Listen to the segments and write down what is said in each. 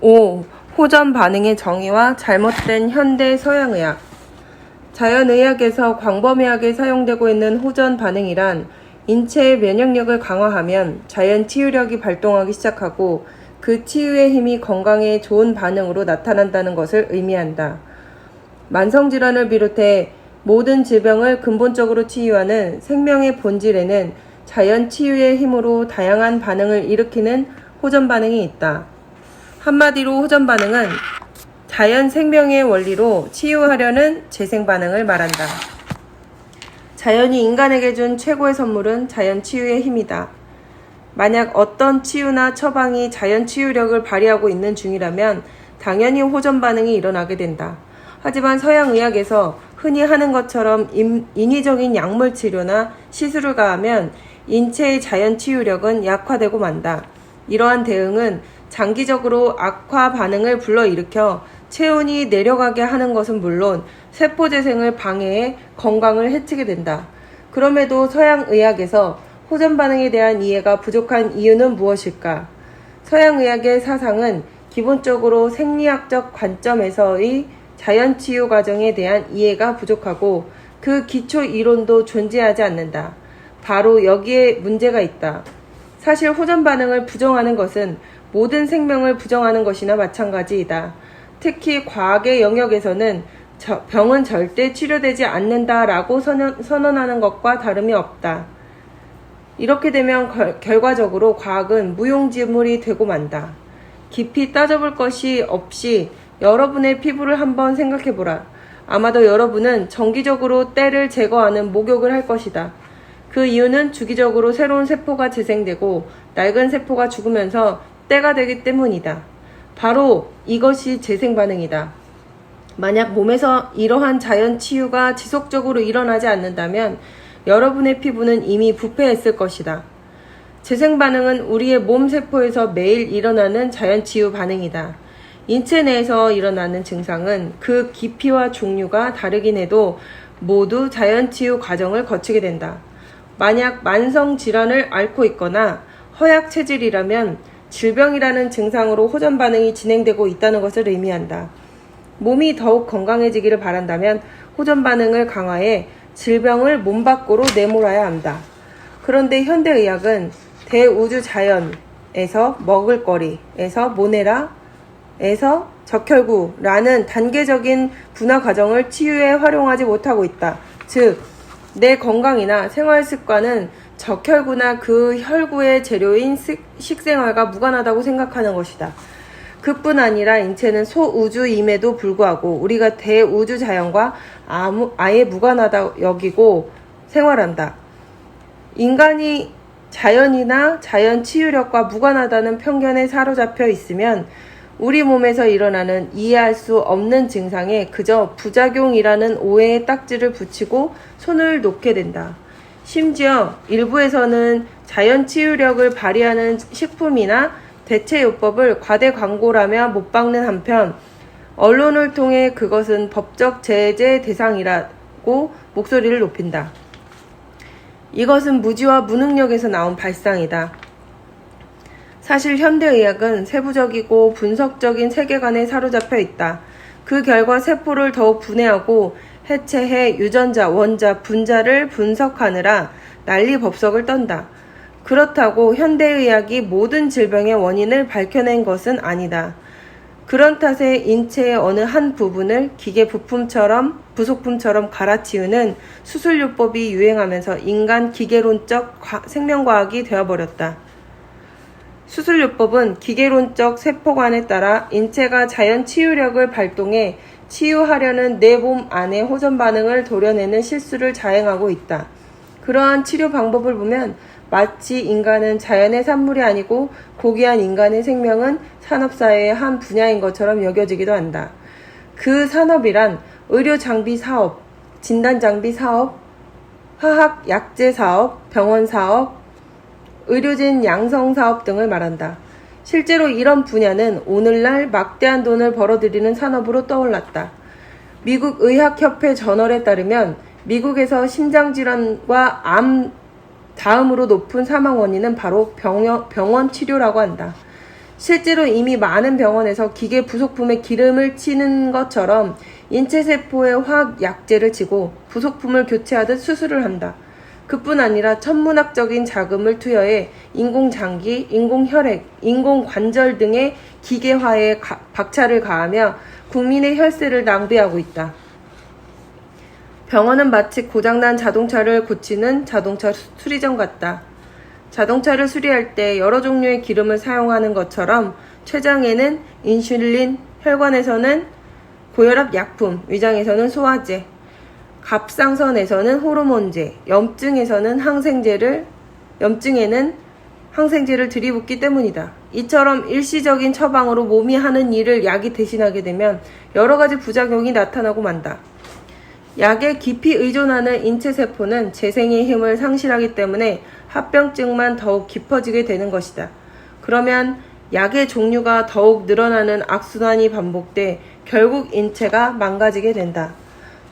5. 호전 반응의 정의와 잘못된 현대 서양의학. 자연의학에서 광범위하게 사용되고 있는 호전 반응이란 인체의 면역력을 강화하면 자연 치유력이 발동하기 시작하고 그 치유의 힘이 건강에 좋은 반응으로 나타난다는 것을 의미한다. 만성질환을 비롯해 모든 질병을 근본적으로 치유하는 생명의 본질에는 자연 치유의 힘으로 다양한 반응을 일으키는 호전 반응이 있다. 한마디로 호전 반응은 자연 생명의 원리로 치유하려는 재생 반응을 말한다. 자연이 인간에게 준 최고의 선물은 자연 치유의 힘이다. 만약 어떤 치유나 처방이 자연 치유력을 발휘하고 있는 중이라면 당연히 호전 반응이 일어나게 된다. 하지만 서양의학에서 흔히 하는 것처럼 인위적인 약물 치료나 시술을 가하면 인체의 자연 치유력은 약화되고 만다. 이러한 대응은 장기적으로 악화 반응을 불러일으켜 체온이 내려가게 하는 것은 물론 세포 재생을 방해해 건강을 해치게 된다. 그럼에도 서양의학에서 호전 반응에 대한 이해가 부족한 이유는 무엇일까? 서양의학의 사상은 기본적으로 생리학적 관점에서의 자연치유 과정에 대한 이해가 부족하고 그 기초 이론도 존재하지 않는다. 바로 여기에 문제가 있다. 사실 호전 반응을 부정하는 것은 모든 생명을 부정하는 것이나 마찬가지이다. 특히 과학의 영역에서는 병은 절대 치료되지 않는다라고 선언하는 것과 다름이 없다. 이렇게 되면 결과적으로 과학은 무용지물이 되고 만다. 깊이 따져볼 것이 없이 여러분의 피부를 한번 생각해보라. 아마도 여러분은 정기적으로 때를 제거하는 목욕을 할 것이다. 그 이유는 주기적으로 새로운 세포가 재생되고 낡은 세포가 죽으면서 때가 되기 때문이다. 바로 이것이 재생 반응이다. 만약 몸에서 이러한 자연 치유가 지속적으로 일어나지 않는다면 여러분의 피부는 이미 부패했을 것이다. 재생 반응은 우리의 몸 세포에서 매일 일어나는 자연 치유 반응이다. 인체 내에서 일어나는 증상은 그 깊이와 종류가 다르긴 해도 모두 자연 치유 과정을 거치게 된다. 만약 만성 질환을 앓고 있거나 허약 체질이라면 질병이라는 증상으로 호전 반응이 진행되고 있다는 것을 의미한다. 몸이 더욱 건강해지기를 바란다면 호전 반응을 강화해 질병을 몸 밖으로 내몰아야 한다. 그런데 현대의학은 대우주 자연에서 먹을거리에서 모네라에서 적혈구라는 단계적인 분화 과정을 치유에 활용하지 못하고 있다. 즉, 내 건강이나 생활 습관은 적혈구나 그 혈구의 재료인 식생활과 무관하다고 생각하는 것이다. 그뿐 아니라 인체는 소우주임에도 불구하고 우리가 대우주 자연과 아예 무관하다 여기고 생활한다. 인간이 자연이나 자연 치유력과 무관하다는 편견에 사로잡혀 있으면 우리 몸에서 일어나는 이해할 수 없는 증상에 그저 부작용이라는 오해의 딱지를 붙이고 손을 놓게 된다. 심지어 일부에서는 자연 치유력을 발휘하는 식품이나 대체요법을 과대 광고라며 못 박는 한편 언론을 통해 그것은 법적 제재 대상이라고 목소리를 높인다. 이것은 무지와 무능력에서 나온 발상이다. 사실 현대의학은 세부적이고 분석적인 세계관에 사로잡혀 있다. 그 결과 세포를 더욱 분해하고 해체해 유전자, 원자, 분자를 분석하느라 난리법석을 떤다. 그렇다고 현대의학이 모든 질병의 원인을 밝혀낸 것은 아니다. 그런 탓에 인체의 어느 한 부분을 기계 부속품처럼 갈아치우는 수술요법이 유행하면서 인간 기계론적 생명과학이 되어버렸다. 수술요법은 기계론적 세포관에 따라 인체가 자연 치유력을 발동해 치유하려는 내 몸 안의 호전 반응을 도려내는 실수를 자행하고 있다. 그러한 치료 방법을 보면 마치 인간은 자연의 산물이 아니고 고귀한 인간의 생명은 산업사회의 한 분야인 것처럼 여겨지기도 한다. 그 산업이란 의료장비 사업, 진단장비 사업, 화학약재 사업, 병원 사업, 의료진 양성 사업 등을 말한다. 실제로 이런 분야는 오늘날 막대한 돈을 벌어들이는 산업으로 떠올랐다. 미국 의학협회 저널에 따르면 미국에서 심장질환과 암 다음으로 높은 사망 원인은 바로 병원 치료라고 한다. 실제로 이미 많은 병원에서 기계 부속품에 기름을 치는 것처럼 인체세포에 화학 약제를 치고 부속품을 교체하듯 수술을 한다. 그뿐 아니라 천문학적인 자금을 투여해 인공장기, 인공혈액, 인공관절 등의 기계화에 박차를 가하며 국민의 혈세를 낭비하고 있다. 병원은 마치 고장난 자동차를 고치는 자동차 수리점 같다. 자동차를 수리할 때 여러 종류의 기름을 사용하는 것처럼 췌장에는 인슐린, 혈관에서는 고혈압 약품, 위장에서는 소화제, 갑상선에서는 호르몬제, 염증에는 항생제를 들이붓기 때문이다. 이처럼 일시적인 처방으로 몸이 하는 일을 약이 대신하게 되면 여러 가지 부작용이 나타나고 만다. 약에 깊이 의존하는 인체세포는 재생의 힘을 상실하기 때문에 합병증만 더욱 깊어지게 되는 것이다. 그러면 약의 종류가 더욱 늘어나는 악순환이 반복돼 결국 인체가 망가지게 된다.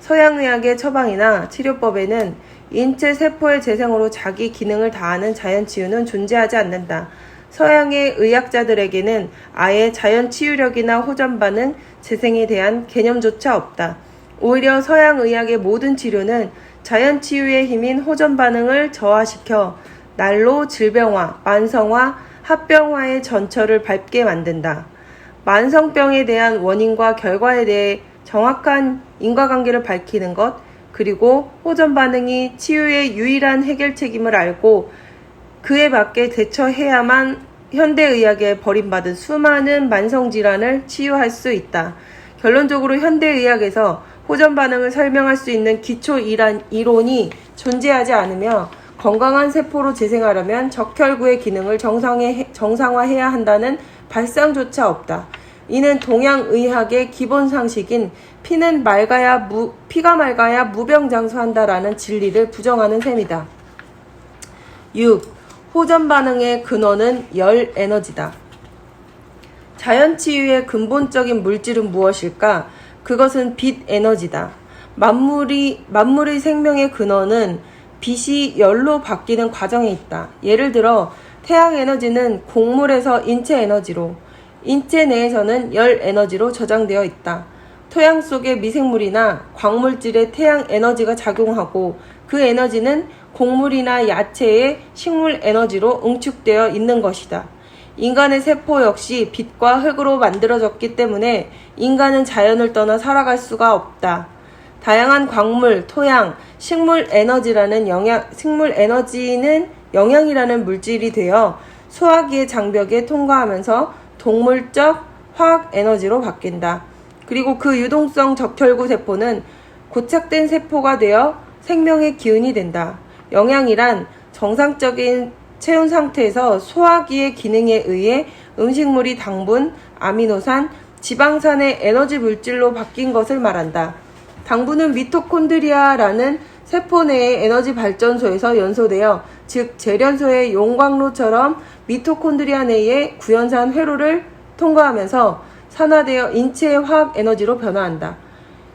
서양의학의 처방이나 치료법에는 인체 세포의 재생으로 자기 기능을 다하는 자연치유는 존재하지 않는다. 서양의 의학자들에게는 아예 자연치유력이나 호전반응, 재생에 대한 개념조차 없다. 오히려 서양의학의 모든 치료는 자연치유의 힘인 호전반응을 저하시켜 날로 질병화, 만성화, 합병화의 전철을 밟게 만든다. 만성병에 대한 원인과 결과에 대해 정확한 인과관계를 밝히는 것, 그리고 호전반응이 치유의 유일한 해결책임을 알고 그에 맞게 대처해야만 현대의학에 버림받은 수많은 만성질환을 치유할 수 있다. 결론적으로 현대의학에서 호전반응을 설명할 수 있는 기초 이론이 존재하지 않으며 건강한 세포로 재생하려면 적혈구의 기능을 정상화해야 한다는 발상조차 없다. 이는 동양의학의 기본 상식인 피가 맑아야 무병장수한다라는 진리를 부정하는 셈이다. 6. 호전반응의 근원은 열 에너지다. 자연치유의 근본적인 물질은 무엇일까? 그것은 빛 에너지다. 만물의 생명의 근원은 빛이 열로 바뀌는 과정에 있다. 예를 들어 태양 에너지는 곡물에서 인체 에너지로, 인체 내에서는 열 에너지로 저장되어 있다. 토양 속의 미생물이나 광물질에 태양 에너지가 작용하고 그 에너지는 곡물이나 야채의 식물 에너지로 응축되어 있는 것이다. 인간의 세포 역시 빛과 흙으로 만들어졌기 때문에 인간은 자연을 떠나 살아갈 수가 없다. 다양한 광물, 토양, 식물 에너지는 영양이라는 물질이 되어 소화기의 장벽에 통과하면서 동물적 화학 에너지로 바뀐다. 그리고 그 유동성 적혈구 세포는 고착된 세포가 되어 생명의 기운이 된다. 영양이란 정상적인 체온 상태에서 소화기의 기능에 의해 음식물이 당분, 아미노산, 지방산의 에너지 물질로 바뀐 것을 말한다. 당분은 미토콘드리아라는 세포 내의 에너지 발전소에서 연소되어, 즉 제련소의 용광로처럼 미토콘드리아 내의 구연산 회로를 통과하면서 산화되어 인체의 화학 에너지로 변화한다.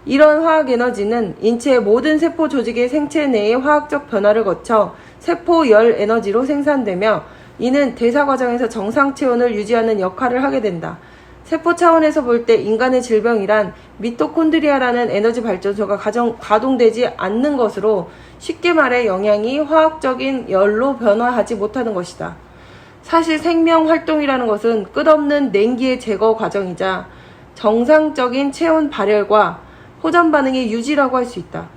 이런 화학 에너지는 인체의 모든 세포 조직의 생체 내의 화학적 변화를 거쳐 세포 열 에너지로 생산되며, 이는 대사 과정에서 정상 체온을 유지하는 역할을 하게 된다. 세포 차원에서 볼 때 인간의 질병이란 미토콘드리아라는 에너지 발전소가 가동되지 않는 것으로, 쉽게 말해 영양이 화학적인 열로 변화하지 못하는 것이다. 사실 생명 활동이라는 것은 끝없는 냉기의 제거 과정이자 정상적인 체온 발열과 호전 반응의 유지라고 할 수 있다.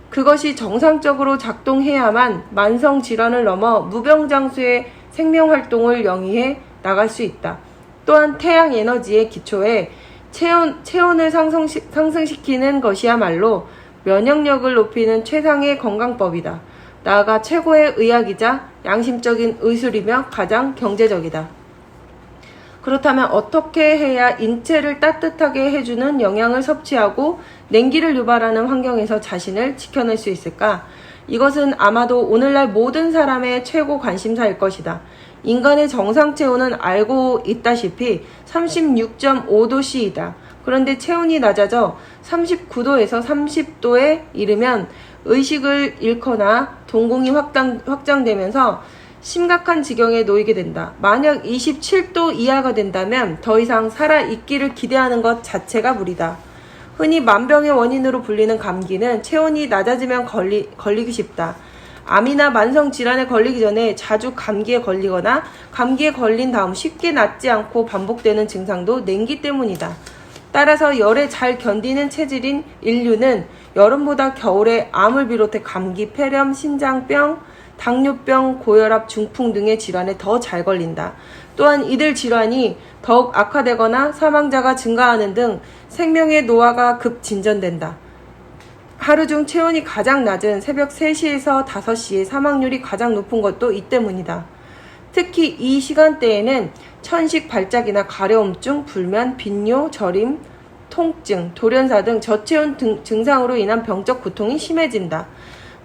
그것이 정상적으로 작동해야만 만성 질환을 넘어 무병장수의 생명 활동을 영위해 나갈 수 있다. 또한 태양 에너지의 기초에 체온을 상승시키는 것이야말로 면역력을 높이는 최상의 건강법이다. 나아가 최고의 의학이자 양심적인 의술이며 가장 경제적이다. 그렇다면 어떻게 해야 인체를 따뜻하게 해주는 영양을 섭취하고 냉기를 유발하는 환경에서 자신을 지켜낼 수 있을까? 이것은 아마도 오늘날 모든 사람의 최고 관심사일 것이다. 인간의 정상 체온은 알고 있다시피 36.5도C이다. 그런데 체온이 낮아져 39도에서 30도에 이르면 의식을 잃거나 동공이 확장되면서 심각한 지경에 놓이게 된다. 만약 27도 이하가 된다면 더 이상 살아있기를 기대하는 것 자체가 무리다. 흔히 만병의 원인으로 불리는 감기는 체온이 낮아지면 걸리기 쉽다. 암이나 만성 질환에 걸리기 전에 자주 감기에 걸리거나 감기에 걸린 다음 쉽게 낫지 않고 반복되는 증상도 냉기 때문이다. 따라서 열에 잘 견디는 체질인 인류는 여름보다 겨울에 암을 비롯해 감기, 폐렴, 신장병, 당뇨병, 고혈압, 중풍 등의 질환에 더 잘 걸린다. 또한 이들 질환이 더욱 악화되거나 사망자가 증가하는 등 생명의 노화가 급 진전된다. 하루 중 체온이 가장 낮은 새벽 3시에서 5시에 사망률이 가장 높은 것도 이 때문이다. 특히 이 시간대에는 천식 발작이나 가려움증, 불면, 빈뇨, 저림, 통증, 돌연사 등 저체온 증상으로 인한 병적 고통이 심해진다.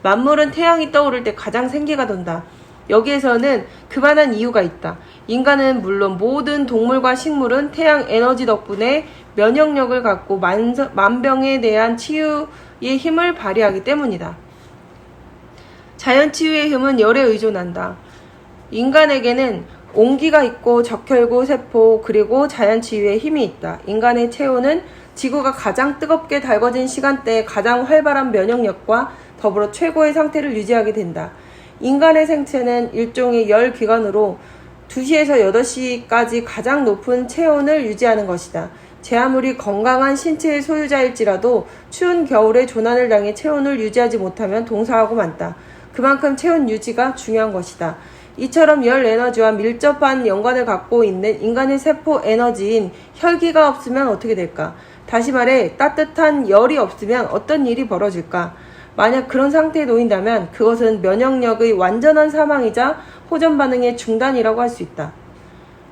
만물은 태양이 떠오를 때 가장 생기가 돈다. 여기에서는 그만한 이유가 있다. 인간은 물론 모든 동물과 식물은 태양 에너지 덕분에 면역력을 갖고 만병에 대한 치유의 힘을 발휘하기 때문이다. 자연 치유의 힘은 열에 의존한다. 인간에게는 온기가 있고 적혈구, 세포, 그리고 자연 치유의 힘이 있다. 인간의 체온은 지구가 가장 뜨겁게 달궈진 시간대에 가장 활발한 면역력과 더불어 최고의 상태를 유지하게 된다. 인간의 생체는 일종의 열 기관으로 2시에서 8시까지 가장 높은 체온을 유지하는 것이다. 제 아무리 건강한 신체의 소유자일지라도 추운 겨울에 조난을 당해 체온을 유지하지 못하면 동사하고 만다. 그만큼 체온 유지가 중요한 것이다. 이처럼 열 에너지와 밀접한 연관을 갖고 있는 인간의 세포 에너지인 혈기가 없으면 어떻게 될까? 다시 말해 따뜻한 열이 없으면 어떤 일이 벌어질까? 만약 그런 상태에 놓인다면 그것은 면역력의 완전한 사망이자 호전 반응의 중단이라고 할 수 있다.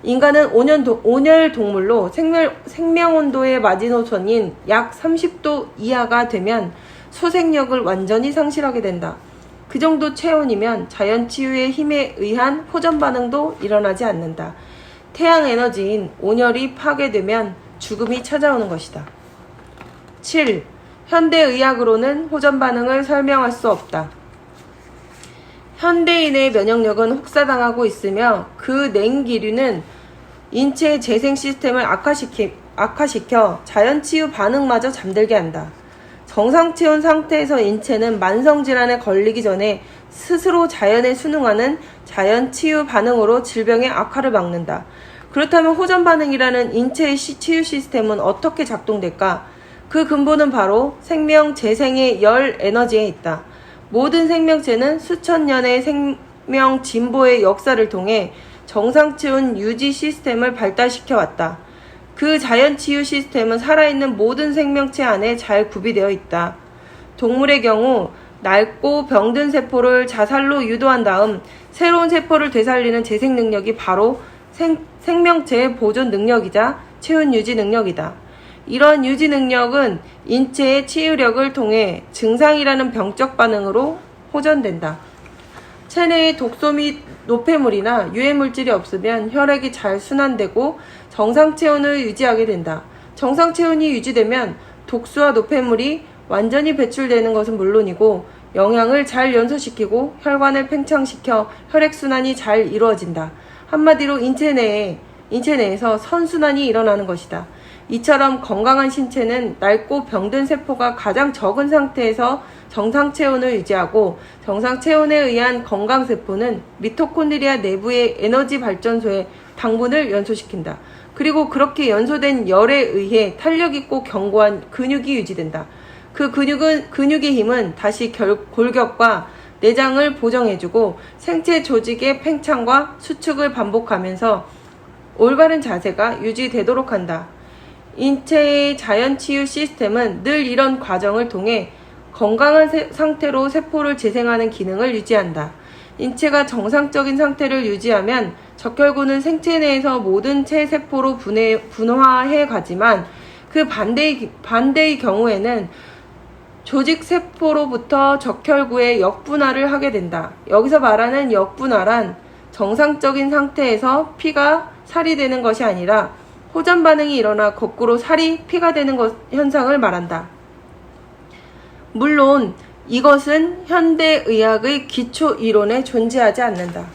인간은 온열 동물로 생명 온도의 마지노선인 약 30도 이하가 되면 소생력을 완전히 상실하게 된다. 그 정도 체온이면 자연 치유의 힘에 의한 호전 반응도 일어나지 않는다. 태양 에너지인 온열이 파괴되면 죽음이 찾아오는 것이다. 7. 현대의학으로는 호전 반응을 설명할 수 없다. 현대인의 면역력은 혹사당하고 있으며 그 냉기류는 인체의 재생 시스템을 악화시켜 자연 치유 반응마저 잠들게 한다. 정상 체온 상태에서 인체는 만성질환에 걸리기 전에 스스로 자연에 순응하는 자연 치유 반응으로 질병의 악화를 막는다. 그렇다면 호전 반응이라는 인체의 치유 시스템은 어떻게 작동될까? 그 근본은 바로 생명 재생의 열 에너지에 있다. 모든 생명체는 수천 년의 생명 진보의 역사를 통해 정상 체온 유지 시스템을 발달시켜 왔다. 그 자연 치유 시스템은 살아있는 모든 생명체 안에 잘 구비되어 있다. 동물의 경우 낡고 병든 세포를 자살로 유도한 다음 새로운 세포를 되살리는 재생 능력이 바로 생명체의 보존 능력이자 체온 유지 능력이다. 이런 유지 능력은 인체의 치유력을 통해 증상이라는 병적 반응으로 호전된다. 체내에 독소 및 노폐물이나 유해물질이 없으면 혈액이 잘 순환되고 정상 체온을 유지하게 된다. 정상 체온이 유지되면 독소와 노폐물이 완전히 배출되는 것은 물론이고 영양을 잘 연소시키고 혈관을 팽창시켜 혈액순환이 잘 이루어진다. 한마디로 인체 내에서 선순환이 일어나는 것이다. 이처럼 건강한 신체는 낡고 병든 세포가 가장 적은 상태에서 정상 체온을 유지하고 정상 체온에 의한 건강 세포는 미토콘드리아 내부의 에너지 발전소에 당분을 연소시킨다. 그리고 그렇게 연소된 열에 의해 탄력 있고 견고한 근육이 유지된다. 그 근육의 힘은 다시 골격과 내장을 보정해주고 생체 조직의 팽창과 수축을 반복하면서 올바른 자세가 유지되도록 한다. 인체의 자연 치유 시스템은 늘 이런 과정을 통해 건강한 상태로 세포를 재생하는 기능을 유지한다. 인체가 정상적인 상태를 유지하면 적혈구는 생체 내에서 모든 체세포로 분화해 가지만 그 반대의 경우에는 조직 세포로부터 적혈구의 역분화를 하게 된다. 여기서 말하는 역분화란 정상적인 상태에서 피가 살이 되는 것이 아니라 호전 반응이 일어나 거꾸로 살이 피가 되는 현상을 말한다. 물론 이것은 현대의학의 기초 이론에 존재하지 않는다.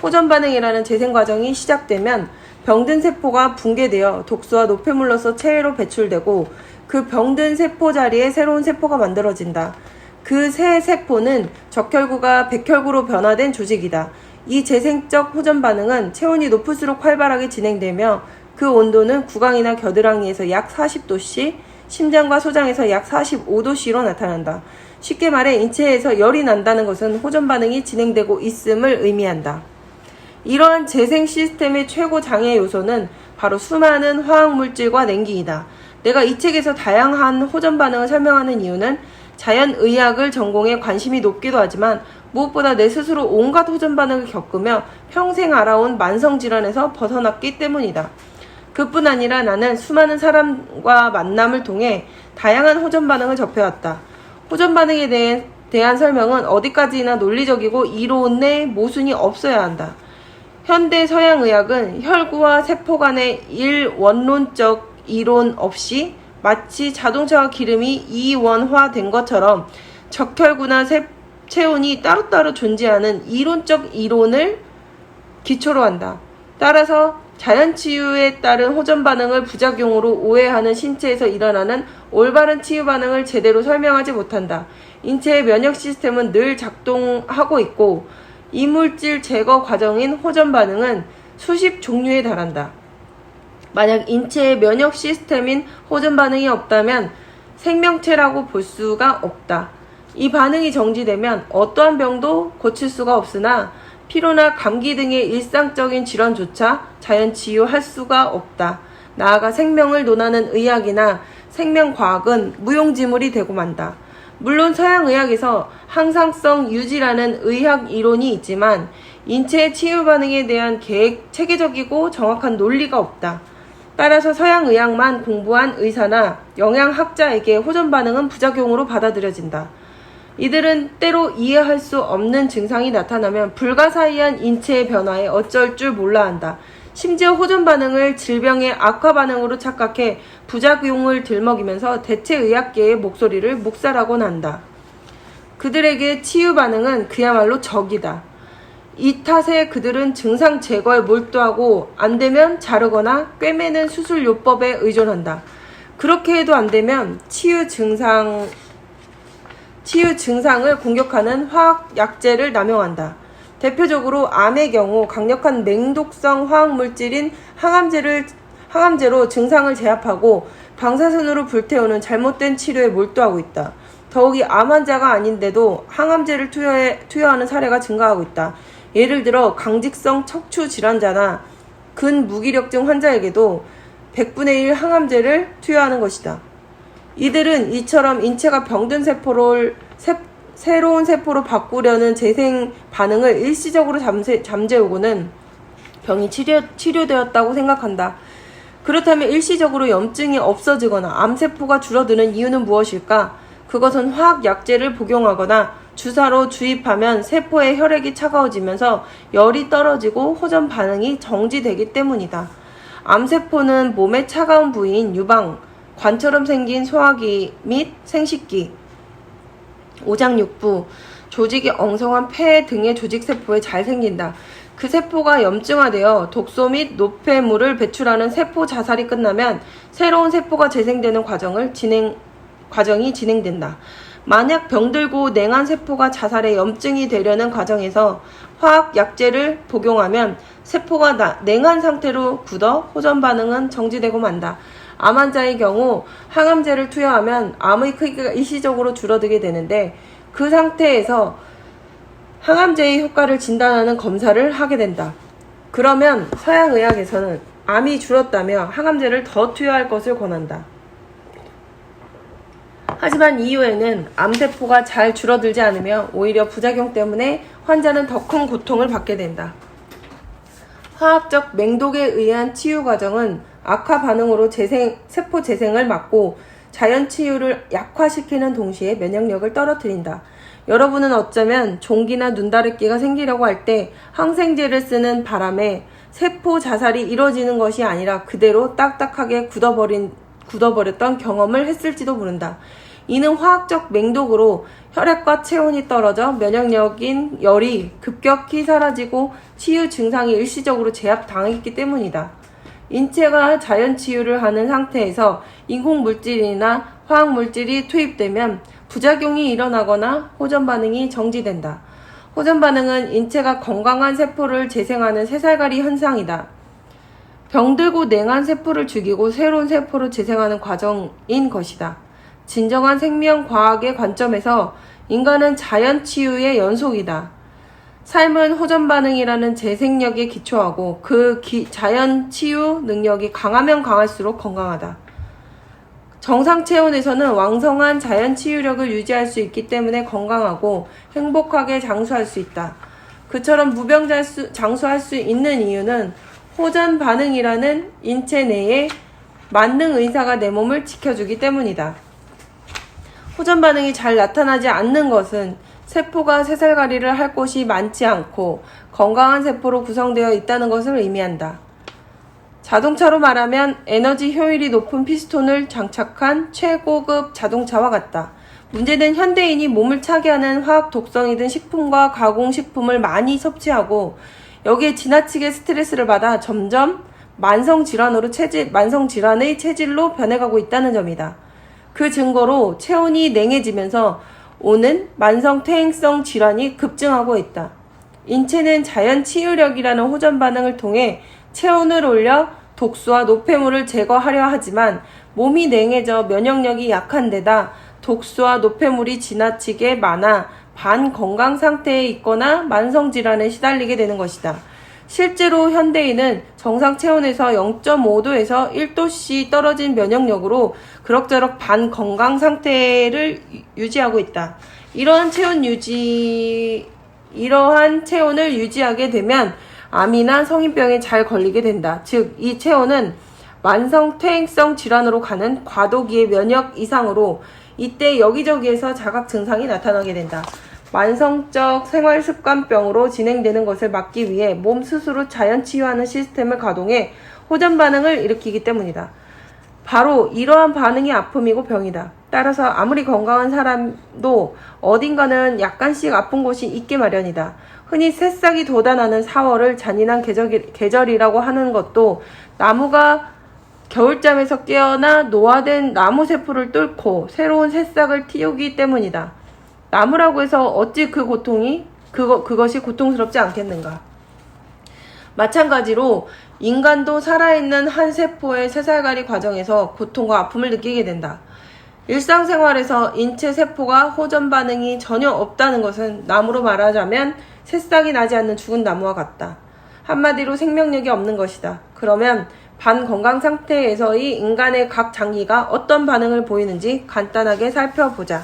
호전 반응이라는 재생 과정이 시작되면 병든 세포가 붕괴되어 독소와 노폐물로서 체외로 배출되고 그 병든 세포 자리에 새로운 세포가 만들어진다. 그 새 세포는 적혈구가 백혈구로 변화된 조직이다. 이 재생적 호전 반응은 체온이 높을수록 활발하게 진행되며 그 온도는 구강이나 겨드랑이에서 약 40도씨, 심장과 소장에서 약 45도씨로 나타난다. 쉽게 말해 인체에서 열이 난다는 것은 호전 반응이 진행되고 있음을 의미한다. 이러한 재생 시스템의 최고 장애 요소는 바로 수많은 화학물질과 냉기이다. 내가 이 책에서 다양한 호전 반응을 설명하는 이유는 자연의학을 전공해 관심이 높기도 하지만 무엇보다 내 스스로 온갖 호전 반응을 겪으며 평생 알아온 만성질환에서 벗어났기 때문이다. 그뿐 아니라 나는 수많은 사람과 만남을 통해 다양한 호전 반응을 접해왔다. 호전 반응에 대한 설명은 어디까지나 논리적이고 이론의 모순이 없어야 한다. 현대 서양의학은 혈구와 세포 간의 일원론적 이론 없이 마치 자동차와 기름이 이원화된 것처럼 적혈구나 체온이 따로따로 존재하는 이론적 이론을 기초로 한다. 따라서 자연치유에 따른 호전 반응을 부작용으로 오해하는 신체에서 일어나는 올바른 치유 반응을 제대로 설명하지 못한다. 인체의 면역 시스템은 늘 작동하고 있고 이물질 제거 과정인 호전 반응은 수십 종류에 달한다. 만약 인체의 면역 시스템인 호전 반응이 없다면 생명체라고 볼 수가 없다. 이 반응이 정지되면 어떠한 병도 고칠 수가 없으나 피로나 감기 등의 일상적인 질환조차 자연 치유할 수가 없다. 나아가 생명을 논하는 의학이나 생명과학은 무용지물이 되고 만다. 물론 서양의학에서 항상성 유지라는 의학 이론이 있지만 인체의 치유 반응에 대한 체계적이고 정확한 논리가 없다. 따라서 서양의학만 공부한 의사나 영양학자에게 호전 반응은 부작용으로 받아들여진다. 이들은 때로 이해할 수 없는 증상이 나타나면 불가사의한 인체의 변화에 어쩔 줄 몰라 한다. 심지어 호전 반응을 질병의 악화 반응으로 착각해 부작용을 들먹이면서 대체 의학계의 목소리를 묵살하곤 한다. 그들에게 치유 반응은 그야말로 적이다. 이 탓에 그들은 증상 제거에 몰두하고 안되면 자르거나 꿰매는 수술요법에 의존한다. 그렇게 해도 안되면 치유 증상을 공격하는 화학약제를 남용한다. 대표적으로 암의 경우 강력한 맹독성 화학물질인 항암제로 증상을 제압하고 방사선으로 불태우는 잘못된 치료에 몰두하고 있다. 더욱이 암 환자가 아닌데도 항암제를 투여하는 사례가 증가하고 있다. 예를 들어 강직성 척추 질환자나 근무기력증 환자에게도 100분의 1 항암제를 투여하는 것이다. 이들은 이처럼 인체가 병든 세포를 새로운 세포로 바꾸려는 재생 반응을 일시적으로 잠재우고는 병이 치료되었다고 생각한다. 그렇다면 일시적으로 염증이 없어지거나 암세포가 줄어드는 이유는 무엇일까? 그것은 화학약제를 복용하거나 주사로 주입하면 세포의 혈액이 차가워지면서 열이 떨어지고 호전 반응이 정지되기 때문이다. 암세포는 몸의 차가운 부위인 유방, 관처럼 생긴 소화기 및 생식기, 오장육부, 조직이 엉성한 폐 등의 조직세포에 잘 생긴다. 그 세포가 염증화되어 독소 및 노폐물을 배출하는 세포 자살이 끝나면 새로운 세포가 재생되는 과정이 진행된다. 만약 병들고 냉한 세포가 자살해 염증이 되려는 과정에서 화학약제를 복용하면 세포가 냉한 상태로 굳어 호전 반응은 정지되고 만다. 암 환자의 경우 항암제를 투여하면 암의 크기가 일시적으로 줄어들게 되는데 그 상태에서 항암제의 효과를 진단하는 검사를 하게 된다. 그러면 서양의학에서는 암이 줄었다며 항암제를 더 투여할 것을 권한다. 하지만 이후에는 암세포가 잘 줄어들지 않으며 오히려 부작용 때문에 환자는 더 큰 고통을 받게 된다. 화학적 맹독에 의한 치유 과정은 악화 반응으로 세포 재생을 막고 자연 치유를 약화시키는 동시에 면역력을 떨어뜨린다. 여러분은 어쩌면 종기나 눈다래끼가 생기려고 할 때 항생제를 쓰는 바람에 세포 자살이 이루어지는 것이 아니라 그대로 딱딱하게 굳어버렸던 경험을 했을지도 모른다. 이는 화학적 맹독으로 혈액과 체온이 떨어져 면역력인 열이 급격히 사라지고 치유 증상이 일시적으로 제압당했기 때문이다. 인체가 자연 치유를 하는 상태에서 인공물질이나 화학물질이 투입되면 부작용이 일어나거나 호전 반응이 정지된다. 호전 반응은 인체가 건강한 세포를 재생하는 새살갈이 현상이다. 병들고 냉한 세포를 죽이고 새로운 세포를 재생하는 과정인 것이다. 진정한 생명과학의 관점에서 인간은 자연 치유의 연속이다. 삶은 호전 반응이라는 재생력에 기초하고 그 자연 치유 능력이 강하면 강할수록 건강하다. 정상 체온에서는 왕성한 자연 치유력을 유지할 수 있기 때문에 건강하고 행복하게 장수할 수 있다. 그처럼 무병장수할 수 있는 이유는 호전 반응이라는 인체 내의 만능 의사가 내 몸을 지켜주기 때문이다. 호전 반응이 잘 나타나지 않는 것은 세포가 새살갈이를 할 곳이 많지 않고 건강한 세포로 구성되어 있다는 것을 의미한다. 자동차로 말하면 에너지 효율이 높은 피스톤을 장착한 최고급 자동차와 같다. 문제는 현대인이 몸을 차게 하는 화학 독성이든 식품과 가공식품을 많이 섭취하고 여기에 지나치게 스트레스를 받아 점점 만성질환의 체질로 변해가고 있다는 점이다. 그 증거로 체온이 냉해지면서 오는 만성퇴행성 질환이 급증하고 있다. 인체는 자연 치유력이라는 호전 반응을 통해 체온을 올려 독소와 노폐물을 제거하려 하지만 몸이 냉해져 면역력이 약한 데다 독소와 노폐물이 지나치게 많아 반건강 상태에 있거나 만성질환에 시달리게 되는 것이다. 실제로 현대인은 정상 체온에서 0.5도에서 1도씨 떨어진 면역력으로 그럭저럭 반건강 상태를 유지하고 있다. 이러한 체온을 유지하게 되면 암이나 성인병에 잘 걸리게 된다. 즉, 이 체온은 만성퇴행성 질환으로 가는 과도기의 면역 이상으로 이때 여기저기에서 자각 증상이 나타나게 된다. 만성적 생활습관병으로 진행되는 것을 막기 위해 몸 스스로 자연 치유하는 시스템을 가동해 호전 반응을 일으키기 때문이다. 바로 이러한 반응이 아픔이고 병이다. 따라서 아무리 건강한 사람도 어딘가는 약간씩 아픈 곳이 있기 마련이다. 흔히 새싹이 돋아나는 4월을 잔인한 계절이라고 하는 것도 나무가 겨울잠에서 깨어나 노화된 나무 세포를 뚫고 새로운 새싹을 틔우기 때문이다. 나무라고 해서 어찌 그것이 고통스럽지 않겠는가. 마찬가지로 인간도 살아있는 한 세포의 새살갈이 과정에서 고통과 아픔을 느끼게 된다. 일상생활에서 인체 세포가 호전 반응이 전혀 없다는 것은 나무로 말하자면 새싹이 나지 않는 죽은 나무와 같다. 한마디로 생명력이 없는 것이다. 그러면 반건강 상태에서의 인간의 각 장기가 어떤 반응을 보이는지 간단하게 살펴보자.